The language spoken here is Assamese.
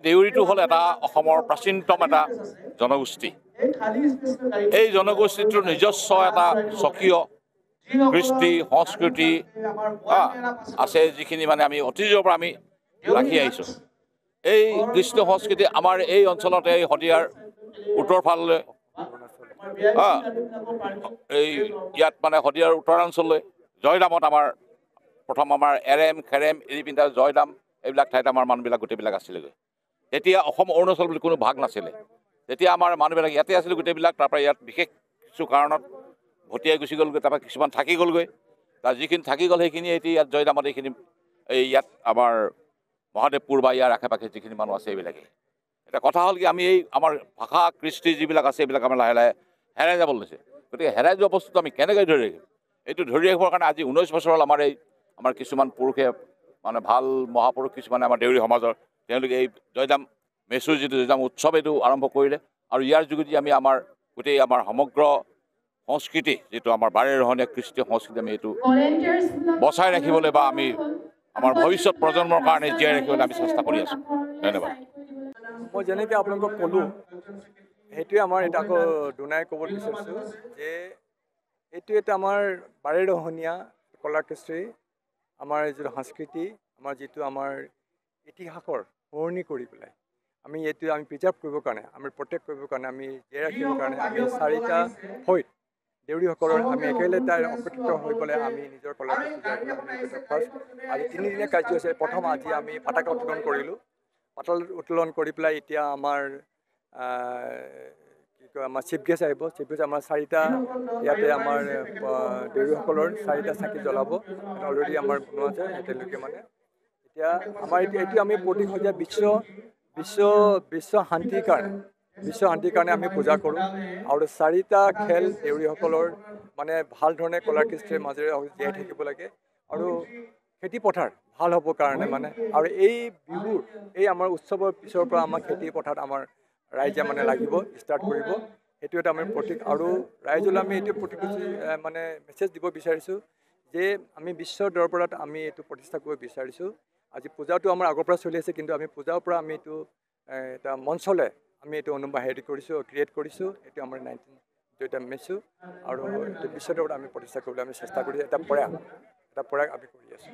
দেউৰীটো হ'ল এটা অসমৰ প্ৰাচীনতম এটা জনগোষ্ঠী। এই জনগোষ্ঠীটোৰ নিজস্ব এটা স্বকীয় কৃষ্টি সংস্কৃতি আছে, যিখিনি মানে আমি অতীজৰ পৰা আমি ৰাখি আহিছোঁ। এই কৃষ্টি সংস্কৃতি আমাৰ এই অঞ্চলতে এই শদিয়াৰ উত্তৰ ফাললৈ এই ইয়াত মানে শদিয়াৰ উত্তৰাঞ্চললৈ জয়দামত আমাৰ প্ৰথম আমাৰ এৰেম খেৰেম এৰিপিন্ধা জয়দাম এইবিলাক ঠাইত আমাৰ মানুহবিলাক গোটেইবিলাক আছিলেগৈ। তেতিয়া অসম অৰুণাচল বুলি কোনো ভাগ নাছিলে। তেতিয়া আমাৰ মানুহবিলাক ইয়াতে আছিলে গোটেইবিলাক। তাৰপৰা ইয়াত বিশেষ কিছু কাৰণত ভটিয়াই গুচি গ'লগৈ, তাৰপৰা কিছুমান থাকি গ'লগৈ। তাৰ যিখিনি থাকি গ'ল সেইখিনি এতিয়া ইয়াত জয়দামত এইখিনি ইয়াত আমাৰ মহাদেৱপুৰ বা ইয়াৰ আশে পাশে যিখিনি মানুহ আছে এইবিলাকেই। এটা কথা হ'ল কি, আমি এই আমাৰ ভাষা কৃষ্টি যিবিলাক আছে এইবিলাক আমাৰ লাহে লাহে হেৰাই যাব লৈছে। গতিকে হেৰাই যোৱা বস্তুটো আমি কেনেকৈ ধৰি ৰাখিম? এইটো ধৰি ৰাখিবৰ কাৰণে আজি 19 বছৰ হ'ল আমাৰ কিছুমান পুৰুষে মানে ভাল মহাপুৰুষ কিছুমানে আমাৰ দেউৰী সমাজৰ তেওঁলোকে এই জয়দাম মেচুৰ যিটো জয়দাম উৎসৱ এইটো আৰম্ভ কৰিলে। আৰু ইয়াৰ যোগেদি আমি আমাৰ গোটেই আমাৰ সমগ্ৰ সংস্কৃতি যিটো আমাৰ বাৰেৰহণীয়া কৃষ্টি সংস্কৃতি আমি এইটো বচাই ৰাখিবলৈ বা আমি আমাৰ ভৱিষ্যত প্ৰজন্মৰ কাৰণে জীয়াই ৰাখিবলৈ আমি চেষ্টা কৰি আছোঁ। ধন্যবাদ। মই যেনেকৈ আপোনালোকক ক'লোঁ সেইটোৱে আমাৰ এটা আকৌ দুনাই ক'ব বিচাৰিছোঁ যে এইটো এটা আমাৰ বাৰেৰহণীয়া কলা কৃষ্টি, আমাৰ যিটো সংস্কৃতি, আমাৰ যিটো আমাৰ ইতিহাসৰ শুৱনি কৰি পেলাই আমি এইটো আমি প্ৰিজাৰ্ভ কৰিবৰ কাৰণে, আমি প্ৰটেক্ট কৰিবৰ কাৰণে, আমি জীয়াই ৰাখিবৰ কাৰণে আমি 4টা ফৈদ দেউৰীসকলৰ আমি একেলগে তাৰ একত্ৰিত হৈ পেলাই আমি নিজৰ কলা কৃষ্টি ফাৰ্ষ্ট আজি 3 দিনীয়া কাৰ্য হৈছে। প্ৰথম আজি আমি পতাকা উত্তোলন কৰিলোঁ। পতাকা উত্তোলন কৰি পেলাই এতিয়া আমাৰ কি কয় আমাৰ চিফ গেষ্ট আহিব। চিফ গেষ্ট আমাৰ 4টা ইয়াতে আমাৰ দেউৰীসকলৰ 4টা চাকি জ্বলাব। অলৰেডি আমাৰ বনোৱা আছে তেওঁলোকে মানে এতিয়া আমাৰ এইটো আমি প্ৰতীক হৈ যায় বিশ্ব শান্তিৰ কাৰণে আমি পূজা কৰোঁ। আৰু 4টা খেল দেউৰীসকলৰ মানে ভাল ধৰণে কলা কৃষ্টিৰ মাজেৰে জীয়াই থাকিব লাগে আৰু খেতি পথাৰ ভাল হ'বৰ কাৰণে মানে। আৰু এই বিহুৰ এই আমাৰ উৎসৱৰ পিছৰ পৰা আমাৰ খেতি পথাৰত আমাৰ ৰাইজে মানে লাগিব, ষ্টাৰ্ট কৰিব। সেইটো এটা আমি প্ৰতীক। আৰু ৰাইজলৈ আমি এইটো প্ৰতিশ্ৰুতি মানে মেছেজ দিব বিচাৰিছোঁ যে আমি বিশ্বৰ দৰবাৰত আমি এইটো প্ৰতিষ্ঠা কৰিব বিচাৰিছোঁ। আজি পূজাটো আমাৰ আগৰ পৰা চলি আছে, কিন্তু আমি পূজাৰ পৰা আমি এইটো এটা মঞ্চলৈ আমি এইটো হেৰি কৰিছোঁ, ক্ৰিয়েট কৰিছোঁ। এইটো আমাৰ 19 জয়দাম মেচু আৰু এইটো বিশ্বৰ দৰবাৰত আমি প্ৰতিষ্ঠা কৰিবলৈ আমি চেষ্টা কৰি এটা প্ৰয়াস আমি কৰি আছোঁ।